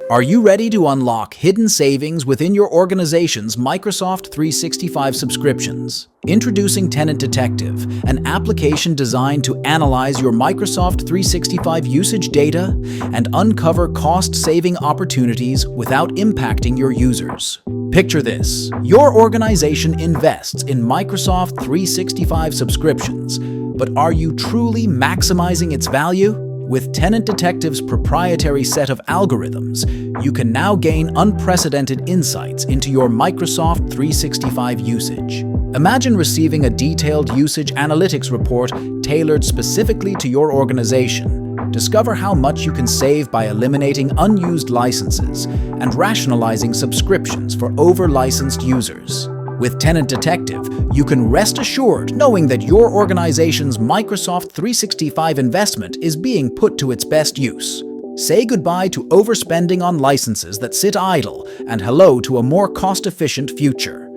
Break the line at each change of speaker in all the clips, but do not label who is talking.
Are you ready to unlock hidden savings within your organization's Microsoft 365 subscriptions? Introducing Tenant Detective, an application designed to analyze your Microsoft 365 usage data and uncover cost-saving opportunities without impacting your users. Picture this: your organization invests in Microsoft 365 subscriptions, but are you truly maximizing its value? With Tenant Detective's proprietary set of algorithms, you can now gain unprecedented insights into your Microsoft 365 usage. Imagine receiving a detailed usage analytics report tailored specifically to your organization. Discover how much you can save by eliminating unused licenses and rationalizing subscriptions for over-licensed users. With Tenant Detective, you can rest assured knowing that your organization's Microsoft 365 investment is being put to its best use. Say goodbye to overspending on licenses that sit idle and hello to a more cost-efficient future.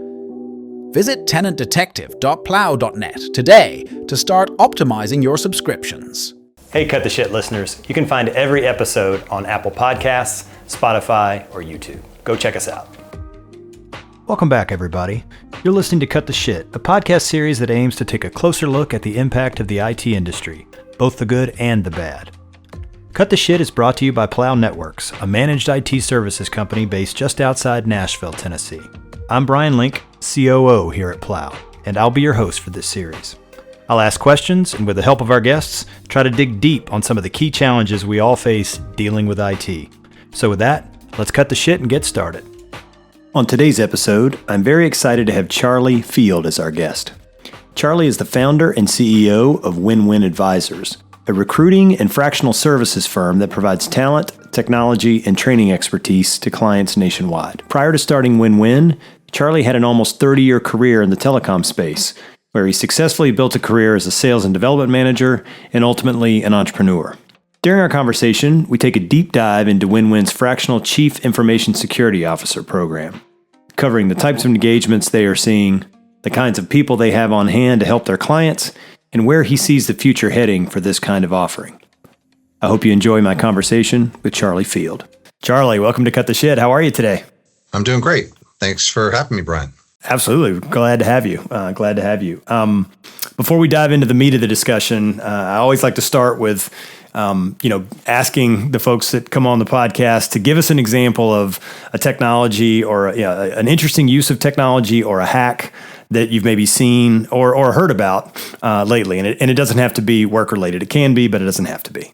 Visit tenantdetective.plow.net today to start optimizing your subscriptions.
Hey, Cut the Shit listeners. You can find every episode on Apple Podcasts, Spotify, or YouTube. Go check us out. Welcome back, everybody. You're listening to Cut the Shit, a podcast series that aims to take a closer look at the impact of the IT industry, both the good and the bad. Cut the Shit is brought to you by Plow Networks, a managed IT services company based just outside Nashville, Tennessee. I'm Bryan Link, COO here at Plow, and I'll be your host for this series. I'll ask questions, and with the help of our guests, try to dig deep on some of the key challenges we all face dealing with IT. So with that, let's cut the shit and get started. On today's episode, I'm very excited to have Charlie Field as our guest. Charlie is the founder and CEO of Win-Win Advisors, a recruiting and fractional services firm that provides talent, technology, and training expertise to clients nationwide. Prior to starting Win-Win, Charlie had an almost 30-year career in the telecom space, where he successfully built a career as a sales and development manager and ultimately an entrepreneur. During our conversation, we take a deep dive into Win-Win's Fractional Chief Information Security Officer program, covering the types of engagements they are seeing, the kinds of people they have on hand to help their clients, and where he sees the future heading for this kind of offering. I hope you enjoy my conversation with Charlie Field. Charlie, welcome to Cut the Shit. How are you today?
I'm doing great. Thanks for having me, Bryan.
Absolutely. Glad to have you. Before we dive into the meat of the discussion, I always like to start with asking the folks that come on the podcast to give us an example of a technology or an interesting use of technology or a hack that you've maybe seen or heard about lately. And it doesn't have to be work related. It can be, but it doesn't have to be.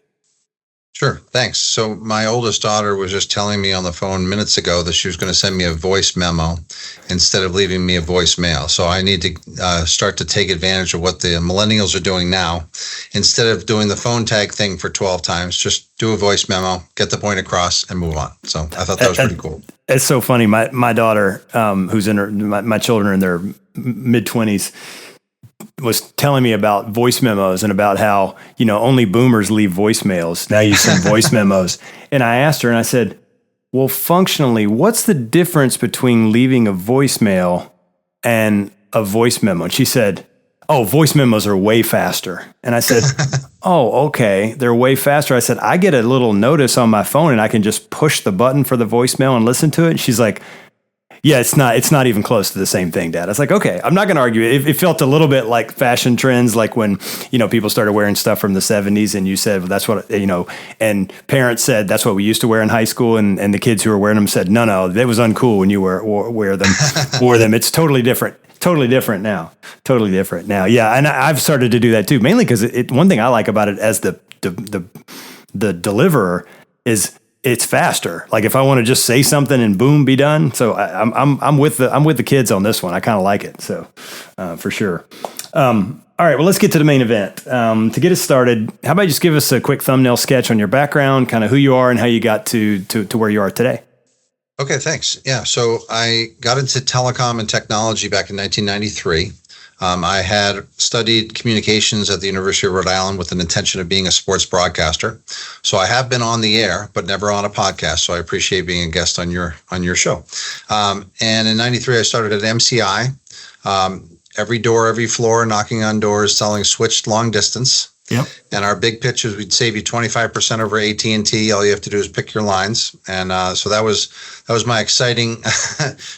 Sure. Thanks. So my oldest daughter was just telling me on the phone minutes ago that she was going to send me a voice memo instead of leaving me a voicemail. So I need to start to take advantage of what the millennials are doing now. Instead of doing the phone tag thing for 12 times, just do a voice memo, get the point across, and move on. So I thought that was pretty cool.
It's so funny. My daughter, who's in my children are in their mid-20s, was telling me about voice memos and about how, only boomers leave voicemails. Now you send voice memos. And I asked her and I said, well, functionally, what's the difference between leaving a voicemail and a voice memo? And she said, oh, voice memos are way faster. And I said, oh, okay, they're way faster. I said, I get a little notice on my phone and I can just push the button for the voicemail and listen to it. And she's like, yeah, it's not even close to the same thing, Dad. I was like, okay, I'm not going to argue. It felt a little bit like fashion trends, like when, people started wearing stuff from the 70s and you said, well, that's what, and parents said, that's what we used to wear in high school. And the kids who were wearing them said, no, that was uncool when you wore them. It's totally different. Totally different now. Yeah. And I've started to do that too, mainly because one thing I like about it as the deliverer is it's faster. Like if I want to just say something and boom, be done. So I'm with the kids on this one. I kind of like it. So for sure. All right. Well, let's get to the main event. To get us started, how about you just give us a quick thumbnail sketch on your background, kind of who you are and how you got to where you are today.
Okay, thanks. Yeah, so I got into telecom and technology back in 1993. I had studied communications at the University of Rhode Island with an intention of being a sports broadcaster. So I have been on the air, but never on a podcast. So I appreciate being a guest on your show. And in 93, I started at MCI. Every door, every floor, knocking on doors, selling switched long distance.
Yep.
And our big pitch is we'd save you 25% over AT&T. All you have to do is pick your lines. And so that was my exciting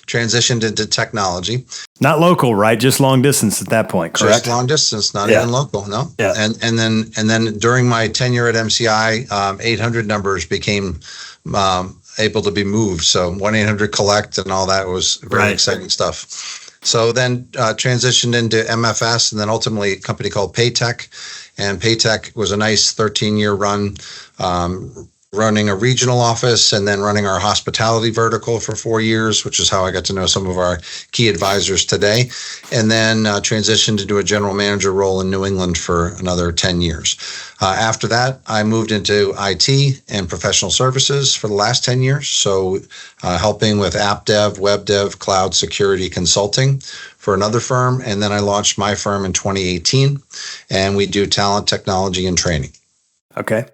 transition into technology.
Not local, right? Just long distance at that point, correct?
Just long distance, not even local, no.
Yeah.
And then during my tenure at MCI, 800 numbers became able to be moved. So 1-800-COLLECT and all that was very exciting stuff. So then transitioned into MFS and then ultimately a company called Paytech. And Paytech was a nice 13-year run, running a regional office and then running our hospitality vertical for 4 years, which is how I got to know some of our key advisors today. And then transitioned into a general manager role in New England for another 10 years. After that, I moved into IT and professional services for the last 10 years. So helping with app dev, web dev, cloud security consulting for another firm. And then I launched my firm in 2018, and we do talent, technology, and training.
Okay.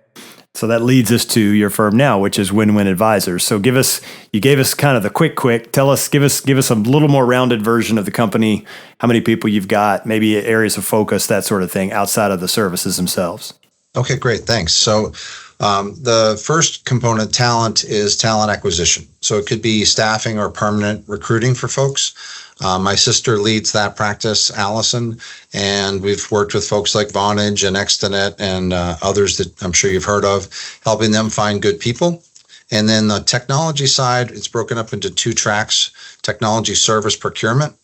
So that leads us to your firm now, which is Win-Win Advisors. So you gave us kind of the quick, give us a little more rounded version of the company, how many people you've got, maybe areas of focus, that sort of thing, outside of the services themselves.
Okay, great. Thanks. So the first component, talent, is talent acquisition. So it could be staffing or permanent recruiting for folks. My sister leads that practice, Allison, and we've worked with folks like Vonage and Extenet and others that I'm sure you've heard of, helping them find good people. And then the technology side, it's broken up into two tracks: technology service procurement,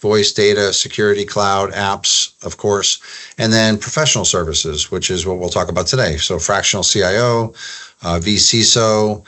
voice, data, security, cloud, apps, of course, and then professional services, which is what we'll talk about today. So fractional CIO, vCISO,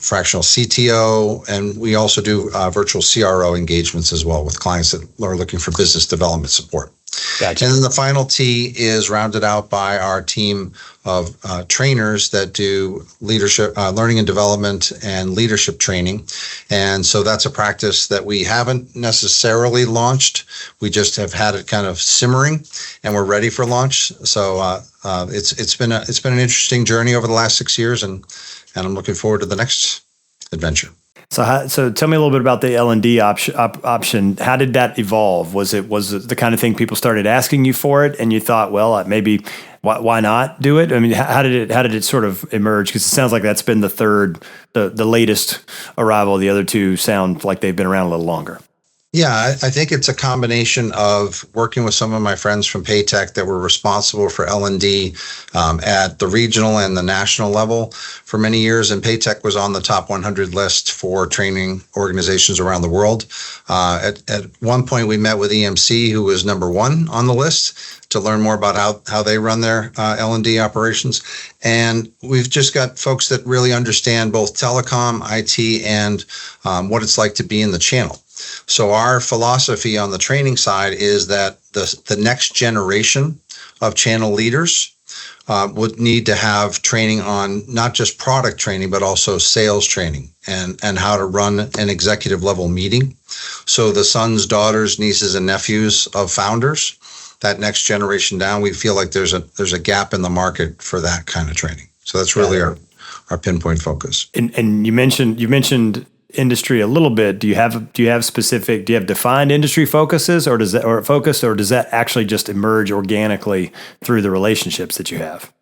fractional CTO, and we also do virtual CRO engagements as well with clients that are looking for business development support.
Gotcha.
And then the final T is rounded out by our team of trainers that do leadership, learning and development and leadership training. And so that's a practice that we haven't necessarily launched. We just have had it kind of simmering, and we're ready for launch. So it's been an interesting journey over the last 6 years, and I'm looking forward to the next adventure.
So tell me a little bit about the L&D option. How did that evolve? Was it the kind of thing people started asking you for it, and you thought, well, maybe why not do it? I mean, how did it sort of emerge? Because it sounds like that's been the latest arrival. The other two sound like they've been around a little longer.
Yeah, I think it's a combination of working with some of my friends from Paytech that were responsible for L&D at the regional and the national level for many years. And Paytech was on the top 100 list for training organizations around the world. At one point, we met with EMC, who was number one on the list, to learn more about how they run their L&D operations. And we've just got folks that really understand both telecom, IT, and what it's like to be in the channel. So our philosophy on the training side is that the next generation of channel leaders would need to have training on not just product training, but also sales training and how to run an executive level meeting. So the sons, daughters, nieces, and nephews of founders, that next generation down, we feel like there's a gap in the market for that kind of training. So that's really our pinpoint focus.
And you mentioned industry a little bit. Do you have defined industry focuses, or does that actually just emerge organically through the relationships that you have?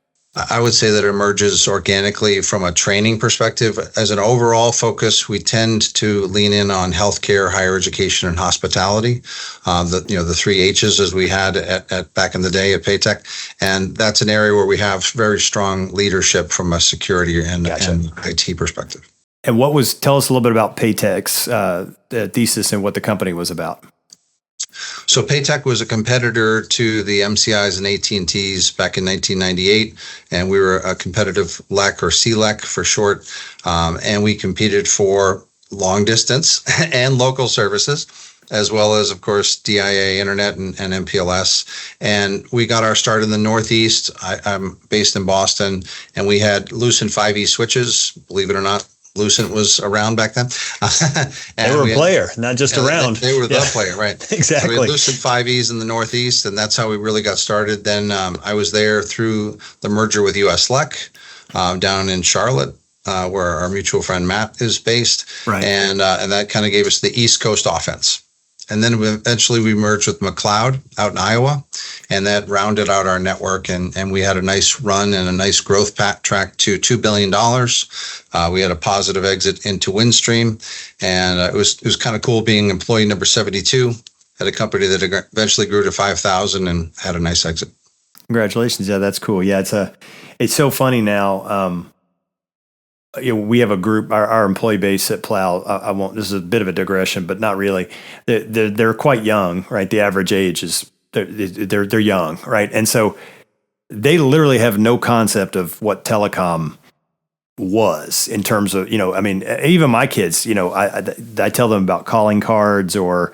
I would say that it emerges organically from a training perspective. As an overall focus, we tend to lean in on healthcare, higher education, and hospitality. The three H's as we had at back in the day at Paytech, and that's an area where we have very strong leadership from a security and IT perspective.
And tell us a little bit about Paytech's thesis and what the company was about.
So Paytech was a competitor to the MCIs and AT&Ts back in 1998, and we were a competitive LEC or CLEC for short, and we competed for long distance and local services, as well as, of course, DIA, Internet, and MPLS. And we got our start in the Northeast. I'm based in Boston, and we had Lucent 5E switches, believe it or not. Lucent was around back then.
They were a player, not just around.
They were the player, right?
Exactly.
So we had Lucent 5Es in the Northeast, and that's how we really got started. Then I was there through the merger with US LEC down in Charlotte, where our mutual friend Matt is based.
Right.
And that kind of gave us the East Coast offense. And then eventually we merged with McLeod out in Iowa, and that rounded out our network. And we had a nice run and a nice growth track to $2 billion. We had a positive exit into Windstream, and it was kind of cool being employee number 72 at a company that eventually grew to 5,000 and had a nice exit.
Congratulations. Yeah, that's cool. Yeah, it's so funny now. We have a group, our employee base at Plow. I won't. This is a bit of a digression, but not really. They're quite young, right? The average age is they're young, right? And so they literally have no concept of what telecom was in terms of, I mean, even my kids, I tell them about calling cards or,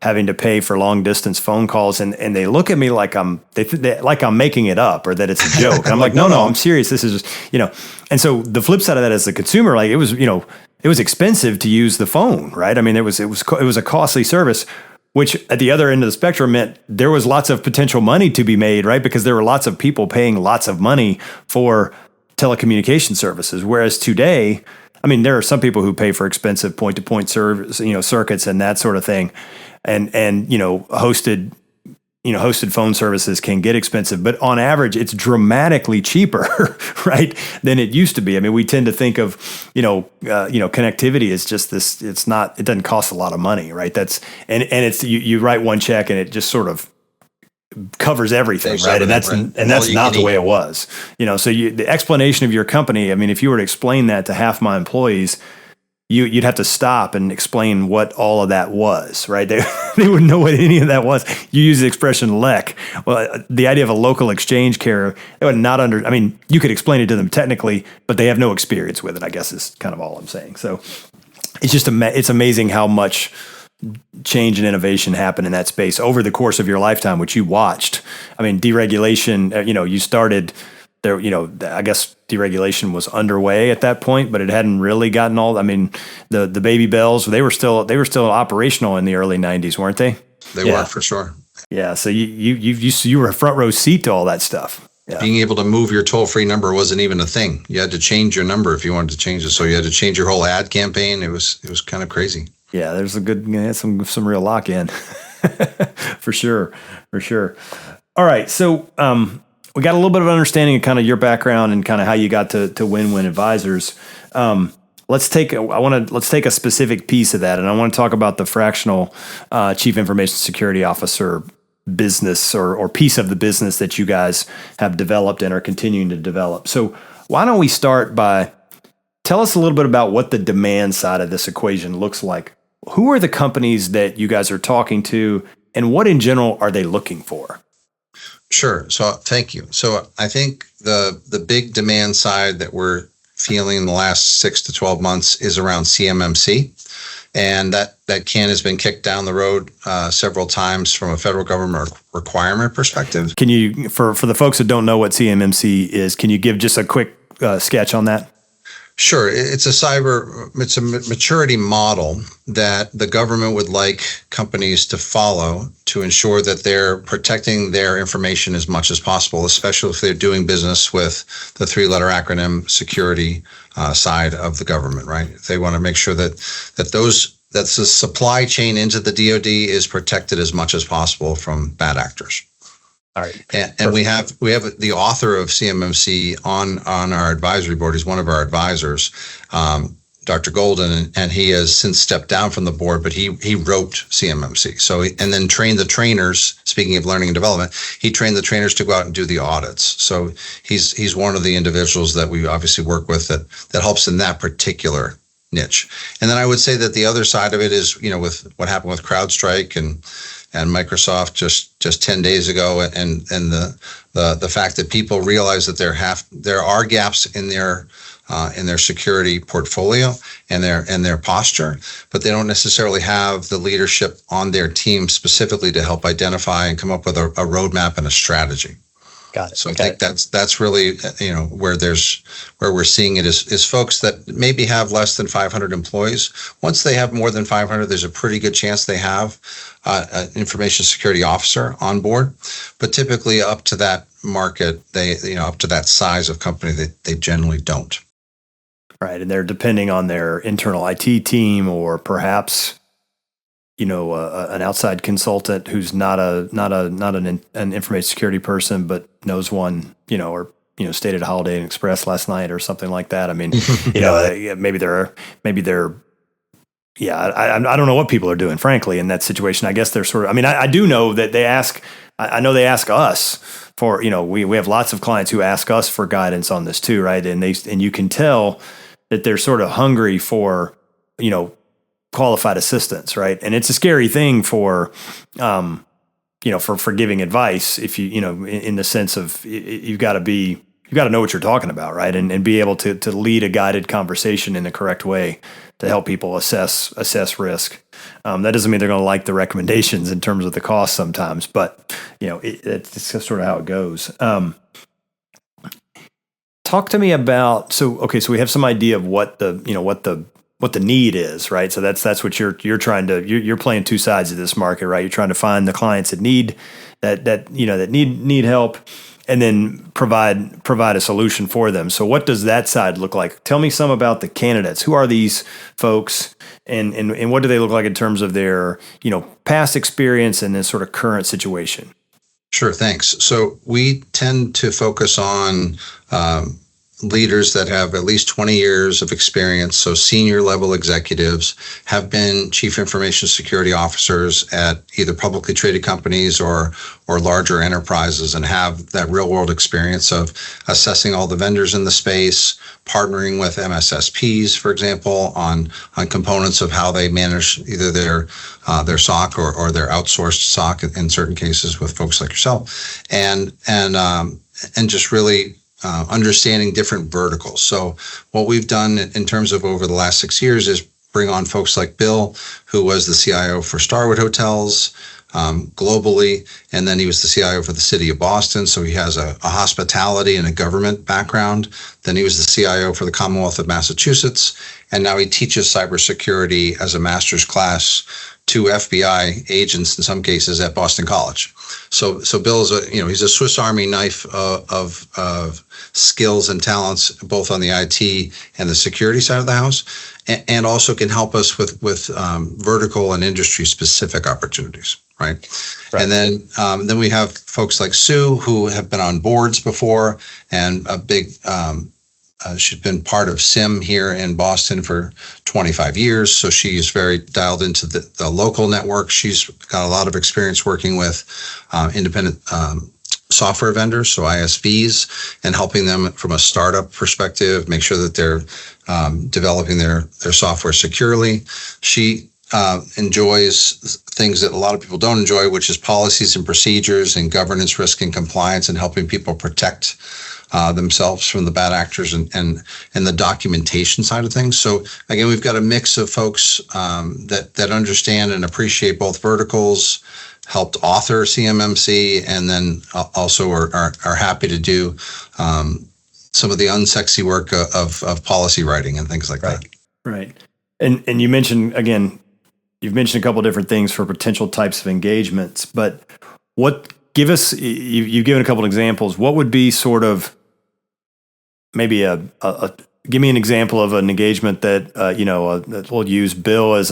having to pay for long distance phone calls. And they look at me like like I'm making it up or that it's a joke. And I'm like, no, I'm serious. This is just, and so the flip side of that as a consumer, like it was expensive to use the phone, right? I mean, it was a costly service, which at the other end of the spectrum meant there was lots of potential money to be made, right? Because there were lots of people paying lots of money for telecommunication services. Whereas today, I mean, there are some people who pay for expensive point-to-point service, circuits and that sort of thing. And hosted phone services can get expensive, but on average, it's dramatically cheaper, right, than it used to be. I mean, we tend to think of, connectivity as just this. It doesn't cost a lot of money, right? And it's you write one check and it just sort of covers everything, right? And that's not the way it was. So the explanation of your company, I mean, if you were to explain that to half my employees, you'd have to stop and explain what all of that was, right? They wouldn't know what any of that was. You use the expression LEC. Well, the idea of a local exchange carrier, they would not I mean, you could explain it to them technically, but they have no experience with it, I guess is kind of all I'm saying. So it's just, it's amazing how much change and innovation happened in that space over the course of your lifetime, which you watched. I mean, deregulation, you started there, I guess deregulation was underway at that point, but it hadn't really gotten all, I mean, the baby bells, they were still operational in the early 90s, weren't they?
They were, for sure.
Yeah. So you were a front row seat to all that stuff. Yeah.
Being able to move your toll-free number wasn't even a thing. You had to change your number if you wanted to change it. So you had to change your whole ad campaign. It was kind of crazy.
Yeah, there's some real lock-in for sure. All right, so we got a little bit of understanding of kind of your background and kind of how you got to Win-Win Advisors. Let's take a specific piece of that, and I want to talk about the fractional Chief Information Security Officer business or piece of the business that you guys have developed and are continuing to develop. So why don't we start by tell us a little bit about what the demand side of this equation looks like. Who are the companies that you guys are talking to, and what in general are they looking for?
Sure. So thank you. So I think the big demand side that we're feeling in the last 6 to 12 months is around CMMC. And that can has been kicked down the road several times from a federal government requirement perspective.
Can you, for the folks that don't know what CMMC is, can you give just a quick sketch on that?
Sure. It's a maturity model that the government would like companies to follow to ensure that they're protecting their information as much as possible, especially if they're doing business with the 3-letter acronym security side of the government, right? They want to make sure that the supply chain into the DoD is protected as much as possible from bad actors.
All right.
And we have the author of CMMC on our advisory board. He's one of our advisors, Dr. Golden, and he has since stepped down from the board, but he wrote CMMC. So and then trained the trainers. Speaking of learning and development, he trained the trainers to go out and do the audits. So he's one of the individuals that we obviously work with that helps in that particular niche. And then I would say that the other side of it is, with what happened with CrowdStrike and Microsoft just 10 days ago, and the fact that people realize that there are gaps in their security portfolio and their posture, but they don't necessarily have the leadership on their team specifically to help identify and come up with a roadmap and a strategy.
Got it.
So I think that's really where we're seeing it is folks that maybe have less than 500 employees. Once they have more than 500, there's a pretty good chance they have an information security officer on board. But typically, up to that market, up to that size of company, they generally don't.
Right, and they're depending on their internal IT team, or perhaps an outside consultant who's not an information security person, but knows one, or stayed at a Holiday Inn Express last night or something like that. I mean, maybe they're. Yeah, I don't know what people are doing, frankly, in that situation. I guess they're sort of. I mean, I do know that they ask. I know they ask us for. We have lots of clients who ask us for guidance on this too, right? And you can tell that they're sort of hungry for qualified assistance, right? And it's a scary thing for giving advice. If in the sense of you've got to know what you're talking about, right? And be able to lead a guided conversation in the correct way to help people assess risk. That doesn't mean they're going to like the recommendations in terms of the cost sometimes, but it's just sort of how it goes. Talk to me about so we have some idea of what the need is, right? So that's what you're trying to you're playing two sides of this market, right? You're trying to find the clients that need that need help, and then provide a solution for them. So what does that side look like? Tell me some about the candidates. Who are these folks, and what do they look like in terms of their past experience and this sort of current situation?
Sure, thanks. So we tend to focus on leaders that have at least 20 years of experience. So senior level executives have been chief information security officers at either publicly traded companies or larger enterprises, and have that real world experience of assessing all the vendors in the space, partnering with MSSPs, for example, on components of how they manage either their SOC or their outsourced SOC in certain cases with folks like yourself, and just really understanding different verticals. So what we've done in terms of over the last 6 years is bring on folks like Bill, who was the CIO for Starwood Hotels globally, and then he was the CIO for the city of Boston. So he has a hospitality and a government background. Then he was the CIO for the Commonwealth of Massachusetts, and now he teaches cybersecurity as a master's class to FBI agents in some cases at Boston College. So Bill is he's a Swiss Army knife of skills and talents, both on the IT and the security side of the house, and also can help us with vertical and industry specific opportunities. Right. And then we have folks like Sue, who have been on boards before, and a big she's been part of SIM here in Boston for 25 years. So she's very dialed into the local network. She's got a lot of experience working with independent software vendors, so ISVs, and helping them from a startup perspective, make sure that they're developing their software securely. She enjoys things that a lot of people don't enjoy, which is policies and procedures and governance, risk and compliance, and helping people protect themselves from the bad actors and the documentation side of things. So again, we've got a mix of folks that understand and appreciate both verticals, helped author CMMC, and then also are happy to do some of the unsexy work of policy writing and things like that.
Right. And you mentioned, again, you've mentioned a couple of different things for potential types of engagements, but you've given a couple of examples. What would be sort of maybe give me an example of an engagement that we'll use Bill as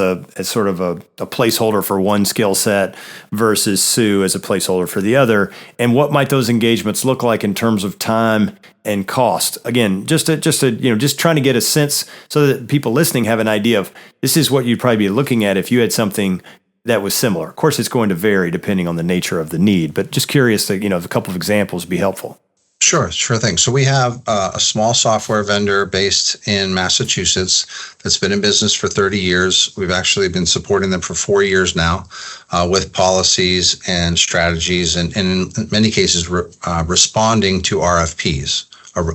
sort of a placeholder for one skill set versus Sue as a placeholder for the other, and what might those engagements look like in terms of time and cost? Again, just trying to get a sense so that people listening have an idea of this is what you'd probably be looking at if you had something that was similar. Of course, it's going to vary depending on the nature of the need, but just curious that a couple of examples would be helpful.
Sure thing. So we have a small software vendor based in Massachusetts that's been in business for 30 years. We've actually been supporting them for 4 years now with policies and strategies, and in many cases responding to RFPs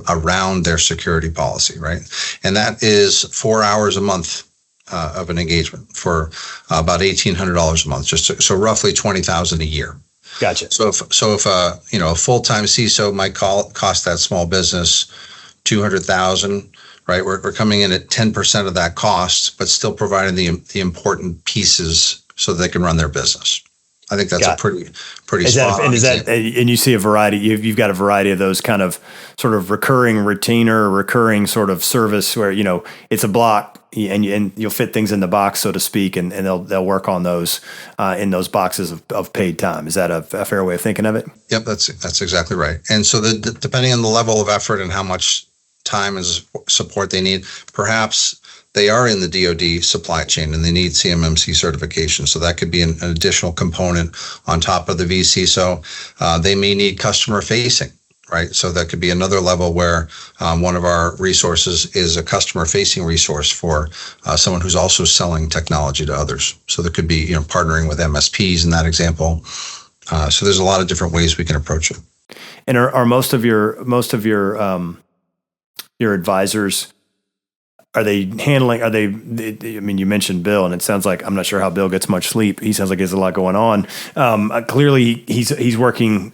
around their security policy, right? And that is 4 hours a month of an engagement for about $1,800 a month, so roughly $20,000 a year.
Gotcha.
So if a full-time CISO might cost that small business $200,000, right? We're coming in at 10% of that cost, but still providing the important pieces so that they can run their business. I think that's a pretty spot on example.
And you see a variety. You've got a variety of those kind of sort of recurring retainer, recurring sort of service where it's a block. and you'll fit things in the box, so to speak, and they'll work on those in those boxes of paid time. Is that a fair way of thinking of it?
Yep, that's exactly right. And so depending on the level of effort and how much time and support they need, perhaps they are in the DoD supply chain and they need CMMC certification. So that could be an additional component on top of the vCISO. They may need customer facing, right? So that could be another level where one of our resources is a customer facing resource for someone who's also selling technology to others. So there could be, partnering with MSPs in that example. So there's a lot of different ways we can approach it.
And are most of your advisors, I mean, you mentioned Bill, and it sounds like, I'm not sure how Bill gets much sleep. He sounds like he has a lot going on. Clearly he's working,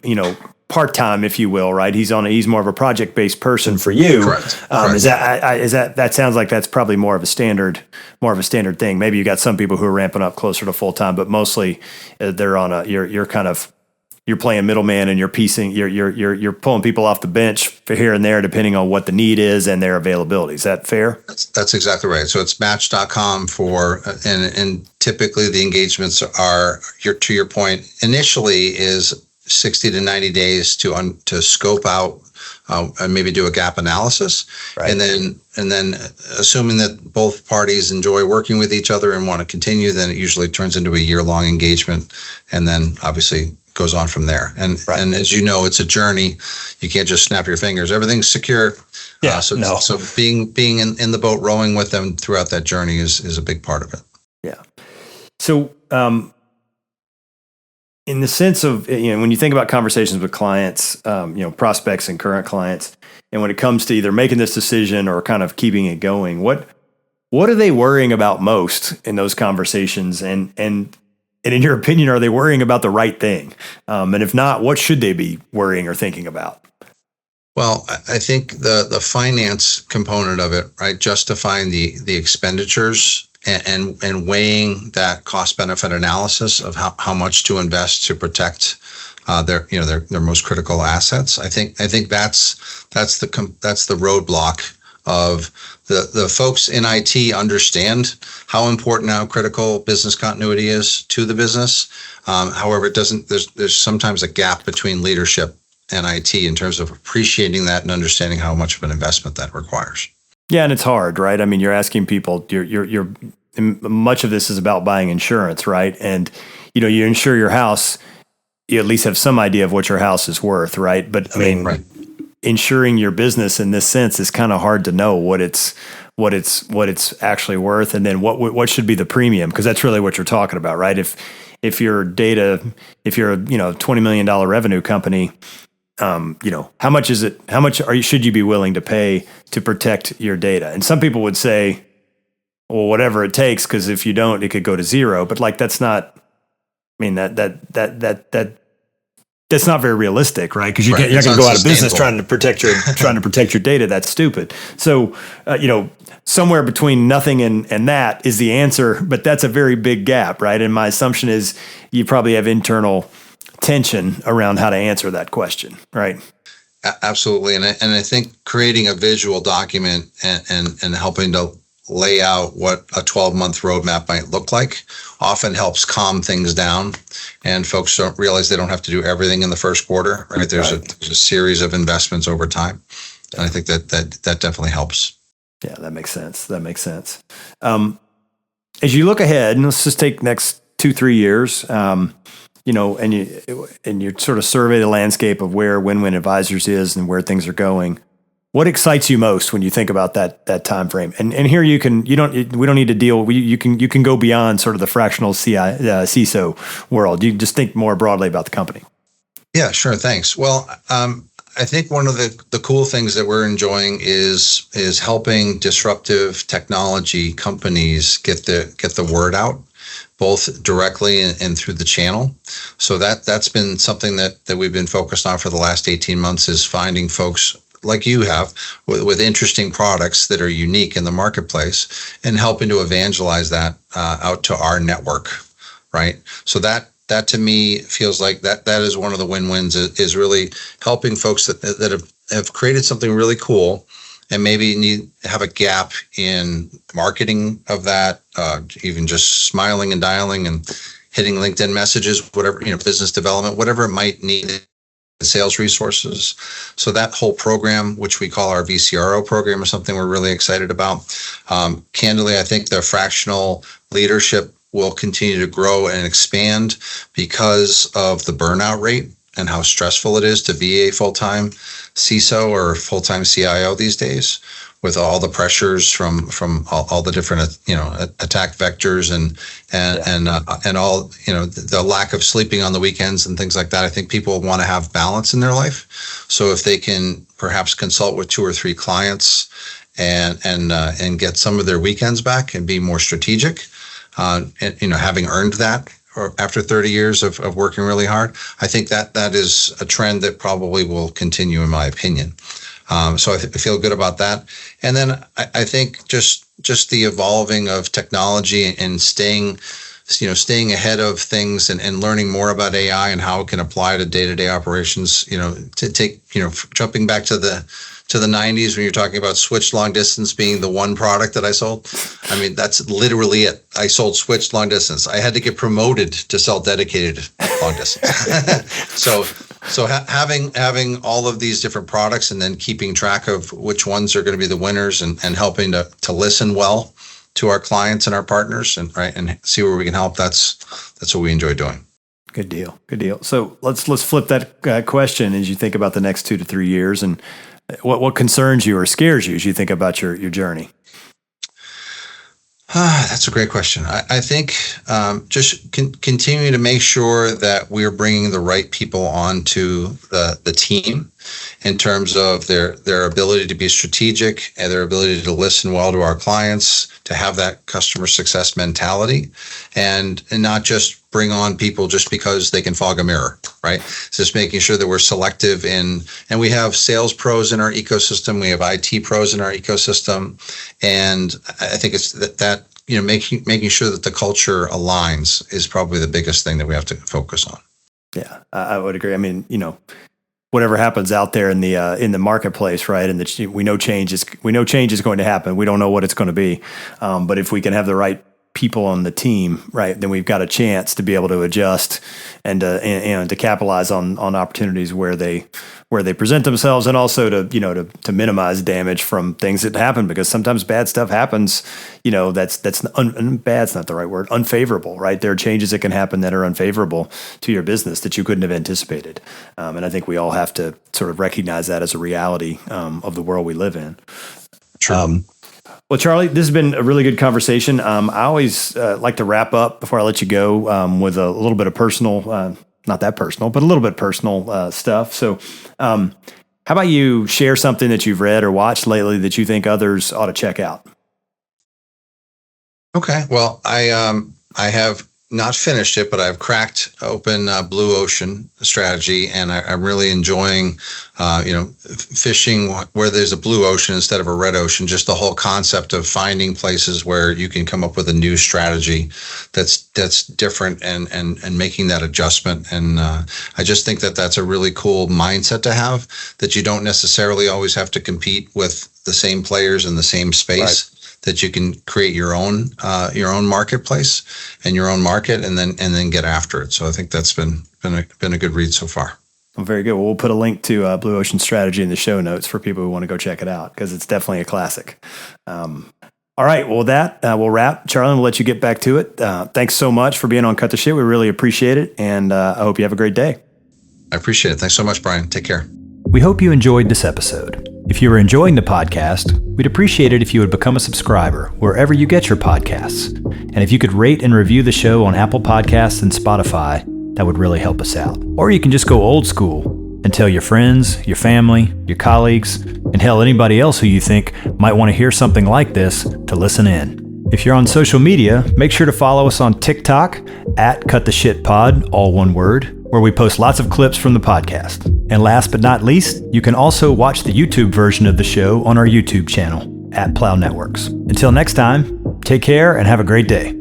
part-time, if you will, right? He's more of a project-based person for you.
Correct.
That sounds like that's probably more of a standard thing. Maybe you got some people who are ramping up closer to full-time, but mostly they're on you're playing middleman and you're piecing, you're pulling people off the bench for here and there, depending on what the need is and their availability. Is that fair?
That's exactly right. So it's match.com and typically the engagements are, to your point, initially is 60 to 90 days to scope out and maybe do a gap analysis. Right. And then assuming that both parties enjoy working with each other and want to continue, then it usually turns into a year-long engagement. And then obviously goes on from there. And as you know, it's a journey. You can't just snap your fingers. Everything's secure.
Yeah.
So being in the boat, rowing with them throughout that journey is a big part of it.
Yeah. So in the sense of, when you think about conversations with clients, prospects and current clients, and when it comes to either making this decision or kind of keeping it going, what are they worrying about most in those conversations? And in your opinion, are they worrying about the right thing? And if not, what should they be worrying or thinking about?
Well, I think the finance component of it, right, justifying the expenditures and weighing that cost benefit analysis of how much to invest to protect their most critical assets. I think that's the roadblock of the folks in IT understand how important, how critical business continuity is to the business. However, there's sometimes a gap between leadership and IT in terms of appreciating that and understanding how much of an investment that requires.
Yeah, and it's hard, right? I mean, you're asking people. You're much of this is about buying insurance, right? And you insure your house. You at least have some idea of what your house is worth, right? But I mean, right. Insuring your business in this sense is kind of hard to know what it's actually worth, and then what should be the premium, because that's really what you're talking about, right? If you're a $20 million revenue company, how much is it? How much should you be willing to pay to protect your data? And some people would say, well, whatever it takes, because if you don't, it could go to zero. But that's not. I mean that's not very realistic, right? Because you're not going to go out of business trying to protect your data. That's stupid. So, somewhere between nothing and that is the answer, but that's a very big gap, right? And my assumption is you probably have internal tension around how to answer that question, right?
Absolutely, and I think creating a visual document and helping to lay out what a 12-month roadmap might look like often helps calm things down, and folks don't realize they don't have to do everything in the first quarter, right? There's a series of investments over time, and I think that definitely helps.
Yeah, that makes sense. As you look ahead, and let's just take next 2-3 years, and you sort of survey the landscape of where Win-Win Advisors is and where things are going. What excites you most when you think about that time frame? And here we don't need to deal. You can go beyond sort of the fractional CISO world. You just think more broadly about the company.
Yeah, sure. Thanks. Well, I think one of the cool things that we're enjoying is helping disruptive technology companies get the word out, both directly and through the channel. So that's been something that we've been focused on for the last 18 months, is finding folks like you have with interesting products that are unique in the marketplace and helping to evangelize that out to our network, right? So that to me feels like that is one of the win-wins, is really helping folks that have created something really cool and maybe have a gap in marketing of that, even just smiling and dialing and hitting LinkedIn messages, whatever, business development, whatever it might need, sales resources. So that whole program, which we call our VCRO program, is something we're really excited about. Candidly, I think the fractional leadership will continue to grow and expand because of the burnout rate and how stressful it is to be a full-time CISO or full-time CIO these days, with all the pressures from all the different attack vectors and all the lack of sleeping on the weekends and things like that. I think people want to have balance in their life. So if they can perhaps consult with 2 or 3 clients and get some of their weekends back and be more strategic, having earned that, or after 30 years of working really hard, I think that is a trend that probably will continue, in my opinion. So I feel good about that. And then I think just the evolving of technology and staying ahead of things and learning more about AI and how it can apply to day-to-day operations, to take, jumping back to the 90s when you're talking about switched long distance being the one product that I sold. I mean, that's literally it. I sold switched long distance. I had to get promoted to sell dedicated long distance. So having all of these different products and then keeping track of which ones are going to be the winners and helping to listen well to our clients and our partners and see where we can help. That's what we enjoy doing.
Good deal. So let's flip that question as you think about the next 2 to 3 years, and what concerns you or scares you as you think about your journey.
That's a great question. I think just continuing to make sure that we're bringing the right people onto the team in terms of their ability to be strategic and their ability to listen well to our clients, to have that customer success mentality, and not just bring on people just because they can fog a mirror, right? It's just making sure that we're selective and we have sales pros in our ecosystem, we have IT pros in our ecosystem, and I think it's that making sure that the culture aligns is probably the biggest thing that we have to focus on.
Yeah, I would agree. I mean, whatever happens out there in the marketplace, right? And we know change is going to happen. We don't know what it's going to be, but if we can have the right people on the team, right, then we've got a chance to be able to adjust and to capitalize on opportunities where they present themselves, and also to minimize damage from things that happen, because sometimes bad stuff happens. Bad's not the right word. Unfavorable, right? There are changes that can happen that are unfavorable to your business that you couldn't have anticipated, and I think we all have to sort of recognize that as a reality of the world we live in.
Sure.
Well, Charlie, this has been a really good conversation. I always like to wrap up before I let you go with a little bit of personal, not that personal, but a little bit personal stuff. So how about you share something that you've read or watched lately that you think others ought to check out?
Okay. Well, I have not finished it, but I've cracked open Blue Ocean strategy, and I'm really enjoying, fishing where there's a blue ocean instead of a red ocean. Just the whole concept of finding places where you can come up with a new strategy that's different and making that adjustment. And I just think that's a really cool mindset to have, that you don't necessarily always have to compete with the same players in the same space. Right. That you can create your own marketplace and your own market, and then get after it. So I think that's been a good read so far.
Well, very good. Well, we'll put a link to Blue Ocean Strategy in the show notes for people who want to go check it out, because it's definitely a classic. All right. Well, with that, we'll wrap. Charlie, we'll let you get back to it. Thanks so much for being on Cut the Shit. We really appreciate it, and I hope you have a great day.
I appreciate it. Thanks so much, Bryan. Take care.
We hope you enjoyed this episode. If you are enjoying the podcast, we'd appreciate it if you would become a subscriber wherever you get your podcasts. And if you could rate and review the show on Apple Podcasts and Spotify, that would really help us out. Or you can just go old school and tell your friends, your family, your colleagues, and hell, anybody else who you think might want to hear something like this to listen in. If you're on social media, make sure to follow us on TikTok @CutTheShitPod, all one word, where we post lots of clips from the podcast. And last but not least, you can also watch the YouTube version of the show on our YouTube channel @Plow Networks. Until next time, take care and have a great day.